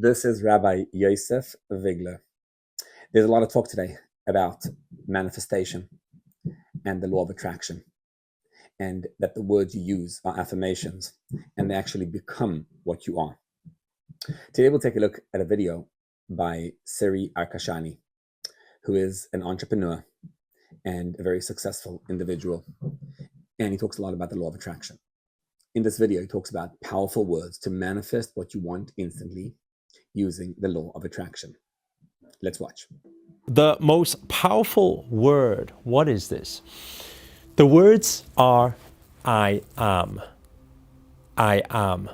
This is Rabbi Yoseph Vigler. There's a lot of talk today about manifestation and the law of attraction, and that the words you use are affirmations and they actually become what you are. Today we'll take a look at a video by Sri Akarshana, who is an entrepreneur and a very successful individual. And he talks a lot about the law of attraction. In this video, he talks about powerful words to manifest what you want instantly using the law of attraction. Let's watch. The most powerful word, what is this? The words are I am. I am.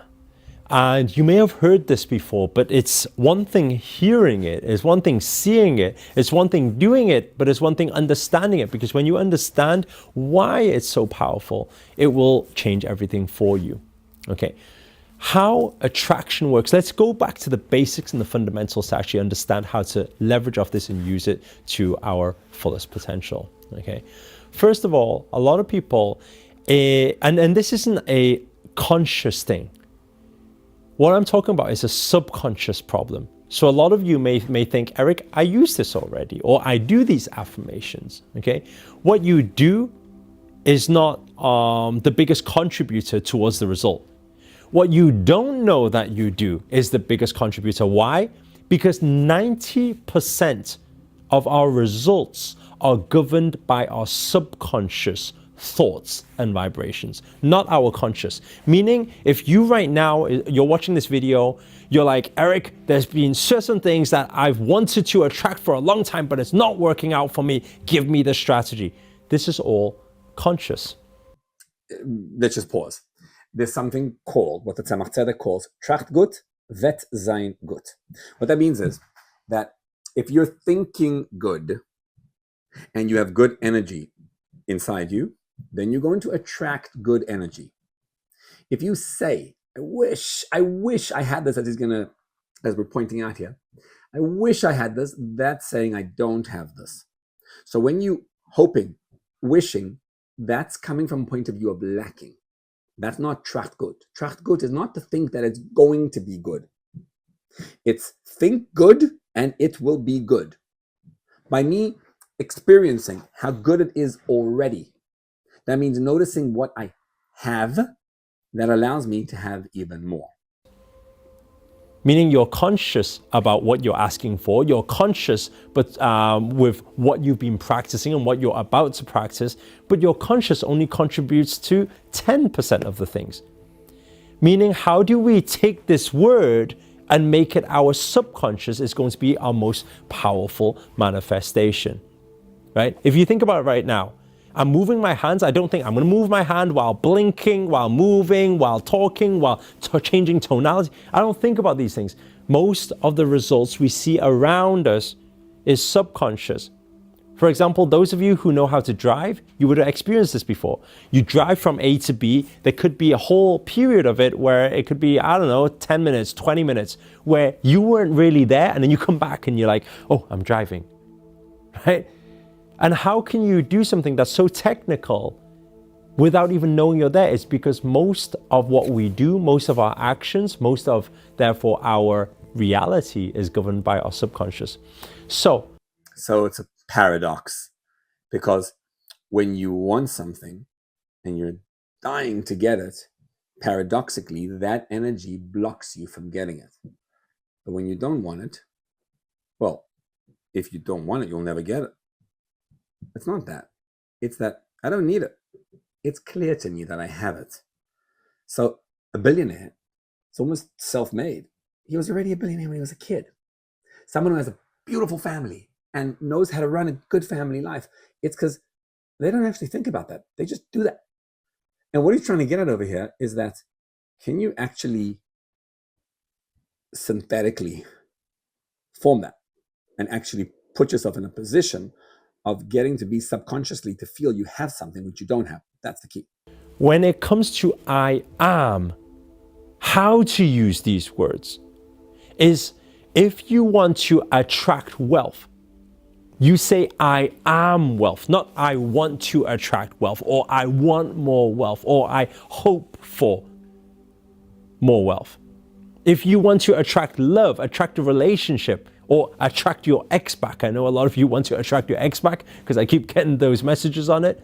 And you may have heard this before, but it's one thing hearing it, it's one thing seeing it, it's one thing doing it, but it's one thing understanding it. Because when you understand why it's so powerful, it will change everything for you. Okay. How attraction works. Let's go back to the basics and the fundamentals to actually understand how to leverage off this and use it to our fullest potential. Okay. First of all, a lot of people, and this isn't a conscious thing. What I'm talking about is a subconscious problem. So a lot of you may think, Eric, I use this already, or I do these affirmations. Okay. What you do is not the biggest contributor towards the result. What you don't know that you do is the biggest contributor. Why? Because 90% of our results are governed by our subconscious thoughts and vibrations, not our conscious. Meaning, if you right now, you're watching this video, you're like, Eric, there's been certain things that I've wanted to attract for a long time, but it's not working out for me. Give me the strategy. This is all conscious. Let's just pause. There's something called, what the Tzemach Tzedek calls, Tracht gut, vet sein gut. What that means is that if you're thinking good and you have good energy inside you, then you're going to attract good energy. If you say, I wish I had this, as we're pointing out here, I wish I had this, that's saying I don't have this. So when you hoping, wishing, that's coming from a point of view of lacking. That's not Tracht gut. Tracht gut is not to think that it's going to be good. It's think good and it will be good. By me experiencing how good it is already, that means noticing what I have that allows me to have even more. Meaning you're conscious about what you're asking for. You're conscious but with what you've been practicing and what you're about to practice, but your conscious only contributes to 10% of the things. Meaning, how do we take this word and make it our subconscious is going to be our most powerful manifestation, right? If you think about it right now, I'm moving my hands. I don't think I'm going to move my hand while blinking, while moving, while talking, while changing tonality. I don't think about these things. Most of the results we see around us is subconscious. For example, those of you who know how to drive, you would have experienced this before. You drive from A to B. There could be a whole period of it where it could be, 10 minutes, 20 minutes, where you weren't really there. And then you come back and you're like, oh, I'm driving, right? And how can you do something that's so technical without even knowing you're there? It's because most of what we do, most of our actions, most of, therefore, our reality is governed by our subconscious. So it's a paradox, because when you want something and you're dying to get it, paradoxically, that energy blocks you from getting it. But when you don't want it, well, if you don't want it, you'll never get it. It's not that. It's that I don't need it. It's clear to me that I have it. So a billionaire, it's almost self-made. He was already a billionaire when he was a kid. Someone who has a beautiful family and knows how to run a good family life. It's because they don't actually think about that. They just do that. And what he's trying to get at over here is that, can you actually synthetically form that and actually put yourself in a position of getting to be subconsciously to feel you have something which you don't have? That's the key. When it comes to I am, how to use these words is, if you want to attract wealth, you say I am wealth, not I want to attract wealth, or I want more wealth, or I hope for more wealth. If you want to attract love, attract a relationship, or attract your ex back, I know a lot of you want to attract your ex back because I keep getting those messages on it,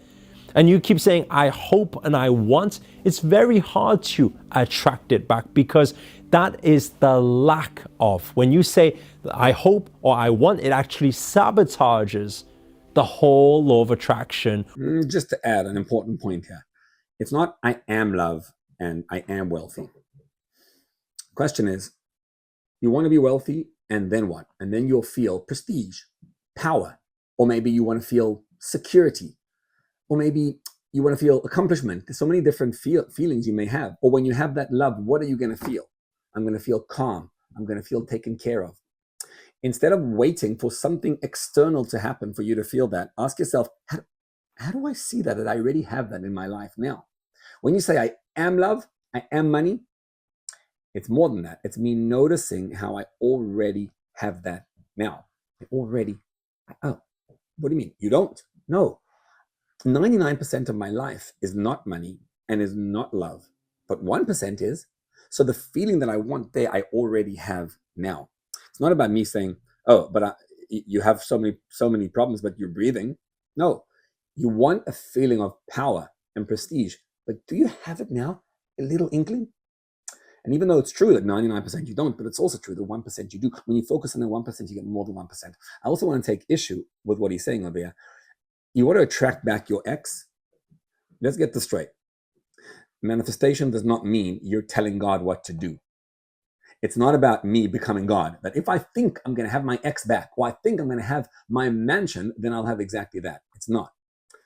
and you keep saying, I hope and I want, it's very hard to attract it back because that is the lack of. When you say, I hope or I want, it actually sabotages the whole law of attraction. Just to add an important point here. It's not I am love and I am wealthy. Question is, you want to be wealthy and then what? And then you'll feel prestige, power, or maybe you want to feel security, or maybe you want to feel accomplishment. There's so many different feelings you may have. Or when you have that love, what are you going to feel? I'm going to feel calm. I'm going to feel taken care of. Instead of waiting for something external to happen for you to feel that, ask yourself, how do I see that I already have that in my life now? When you say I am love, I am money, it's more than that. It's me noticing how I already have that now. Oh, what do you mean? You don't? No. 99% of my life is not money and is not love, but 1% is. So the feeling that I want there, I already have now. It's not about me saying, oh, but you have so many problems, but you're breathing. No, you want a feeling of power and prestige, but do you have it now? A little inkling? And even though it's true that 99% you don't, but it's also true that 1% you do. When you focus on the 1%, you get more than 1%. I also want to take issue with what he's saying over here. You want to attract back your ex? Let's get this straight. Manifestation does not mean you're telling God what to do. It's not about me becoming God. That if I think I'm going to have my ex back, or I think I'm going to have my mansion, then I'll have exactly that. It's not.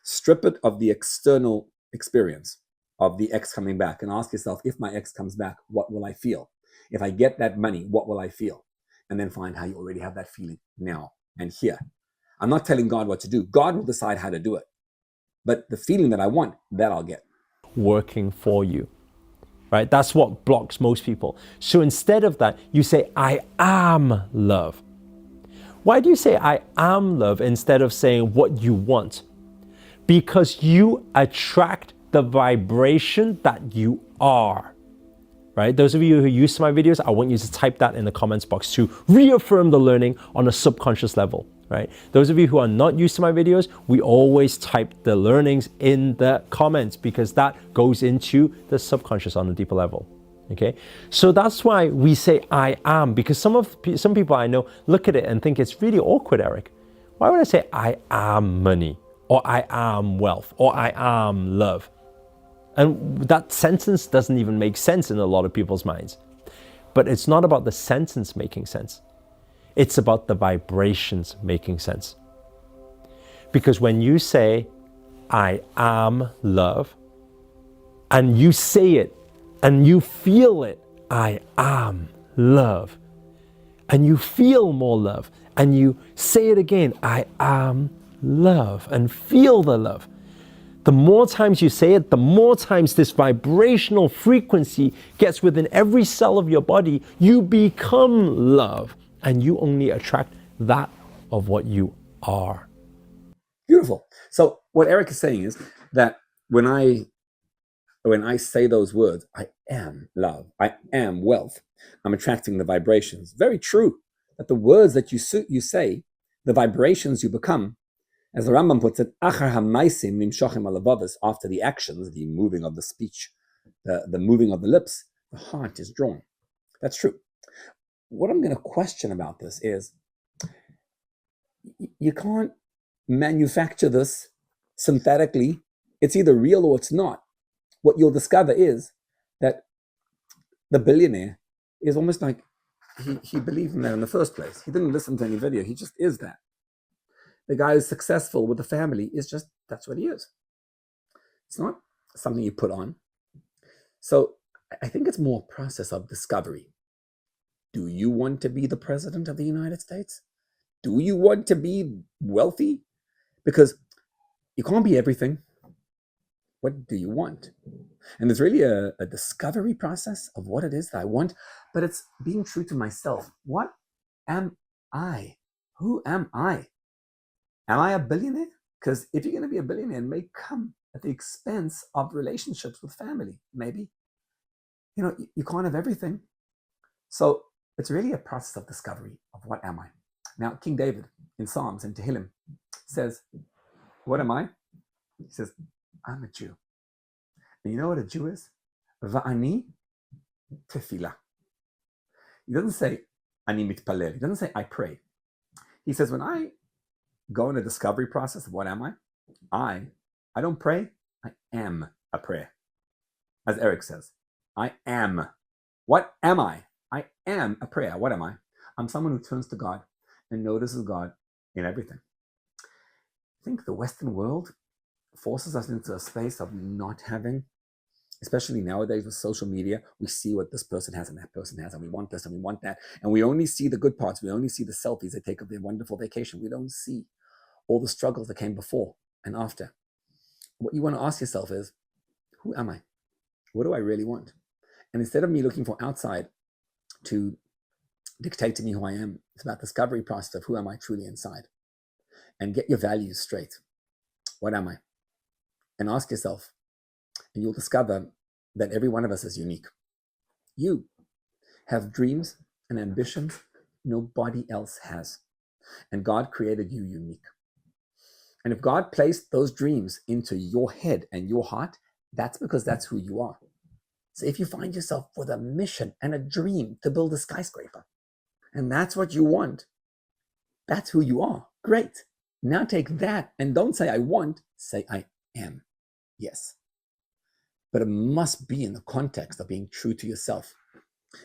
Strip it of the external experience of the ex coming back and ask yourself, if my ex comes back, what will I feel? If I get that money, what will I feel? And then find how you already have that feeling now and here. I'm not telling God what to do. God will decide how to do it. But the feeling that I want, that I'll get. Working for you. Right? That's what blocks most people. So instead of that, you say, I am love. Why do you say I am love instead of saying what you want? Because you attract the vibration that you are. Right? Those of you who use my videos, I want you to type that in the comments box to reaffirm the learning on a subconscious level. Right? Those of you who are not used to my videos, we always type the learnings in the comments because that goes into the subconscious on a deeper level. Okay? So that's why we say I am, because some people I know look at it and think it's really awkward, Eric. Why would I say I am money, or I am wealth, or I am love? And that sentence doesn't even make sense in a lot of people's minds. But it's not about the sentence making sense. It's about the vibrations making sense. Because when you say, I am love, and you say it, and you feel it, I am love, and you feel more love, and you say it again, I am love, and feel the love. The more times you say it, the more times this vibrational frequency gets within every cell of your body, you become love. And you only attract that of what you are. Beautiful. So what Eric is saying is that when I say those words, I am love, I am wealth, I'm attracting the vibrations. Very true that the words that you say, the vibrations you become, as the Rambam puts it, achar hamaisim nimshachim alavavos, after the actions, the moving of the speech, the moving of the lips, the heart is drawn. That's true. What I'm going to question about this is, you can't manufacture this synthetically. It's either real or it's not. What you'll discover is that the billionaire is almost like he believed in that in the first place. He didn't listen to any video. He just is that. The guy who's successful with the family is just, that's what he is. It's not something you put on. So I think it's more a process of discovery. Do you want to be the president of the United States? Do you want to be wealthy? Because you can't be everything. What do you want? And there's really a discovery process of what it is that I want, but it's being true to myself. What am I? Who am I? Am I a billionaire? Because if you're going to be a billionaire, it may come at the expense of relationships with family, maybe. You can't have everything. So it's really a process of discovery of what am I. Now, King David in Psalms and Tehillim says, what am I? He says, I'm a Jew. And you know what a Jew is? Va'ani tefillah. He doesn't say, ani mitpalel. He doesn't say, I pray. He says, when I go in a discovery process of what am I don't pray, I am a prayer. As Eric says, I am. What am I? I am a prayer. What am I? I'm someone who turns to God and notices God in everything. I think the Western world forces us into a space of not having, especially nowadays with social media, we see what this person has and that person has, and we want this and we want that. And we only see the good parts. We only see the selfies they take of their wonderful vacation. We don't see all the struggles that came before and after. What you want to ask yourself is, who am I? What do I really want? And instead of me looking for outside to dictate to me who I am, it's about discovery process of who am I truly inside. And get your values straight. What am I? And ask yourself, and you'll discover that every one of us is unique. You have dreams and ambitions nobody else has. And God created you unique. And if God placed those dreams into your head and your heart, that's because that's who you are. So if you find yourself with a mission and a dream to build a skyscraper, and that's what you want, that's who you are. Great. Now take that and don't say I want, say I am. Yes. But it must be in the context of being true to yourself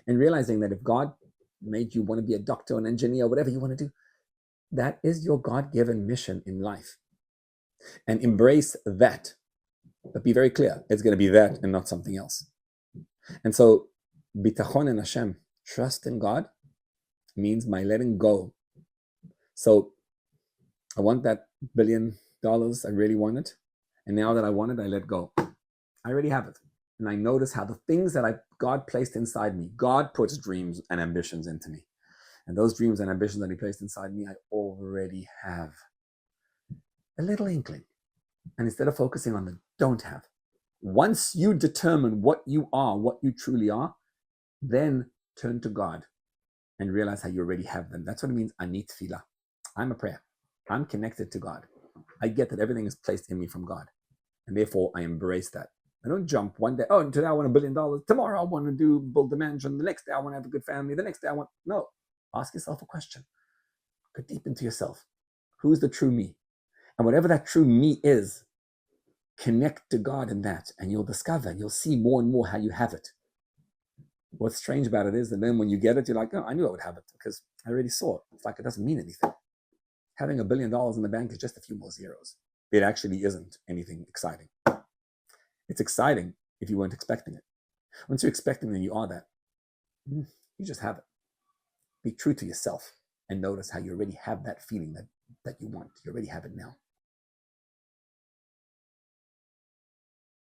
and realizing that if God made you want to be a doctor, an engineer, whatever you want to do, that is your God-given mission in life. And embrace that. But be very clear, it's going to be that and not something else. And so, bitachon in Hashem, trust in God, means my letting go. So, I want that $1 billion. I really want it. And now that I want it, I let go. I already have it. And I notice how the things that God placed inside me, God puts dreams and ambitions into me. And those dreams and ambitions that he placed inside me, I already have. A little inkling. And instead of focusing on the don't have, once you determine what you are, what you truly are, then turn to God and realize how you already have them. That's what it means, ani tefillah. I'm a prayer. I'm connected to God. I get that everything is placed in me from God. And therefore, I embrace that. I don't jump one day, oh, today I want $1 billion. Tomorrow I want to build a mansion. The next day I want to have a good family. The next day no. Ask yourself a question. Go deep into yourself. Who's the true me? And whatever that true me is, connect to God in that, and you'll discover, you'll see more and more how you have it. What's strange about it is that then when you get it, you're like, oh, I knew I would have it because I already saw it. It's like it doesn't mean anything. Having $1 billion in the bank is just a few more zeros. It actually isn't anything exciting. It's exciting if you weren't expecting it. Once you're expecting it, you are that. You just have it. Be true to yourself and notice how you already have that feeling that you want. You already have it now.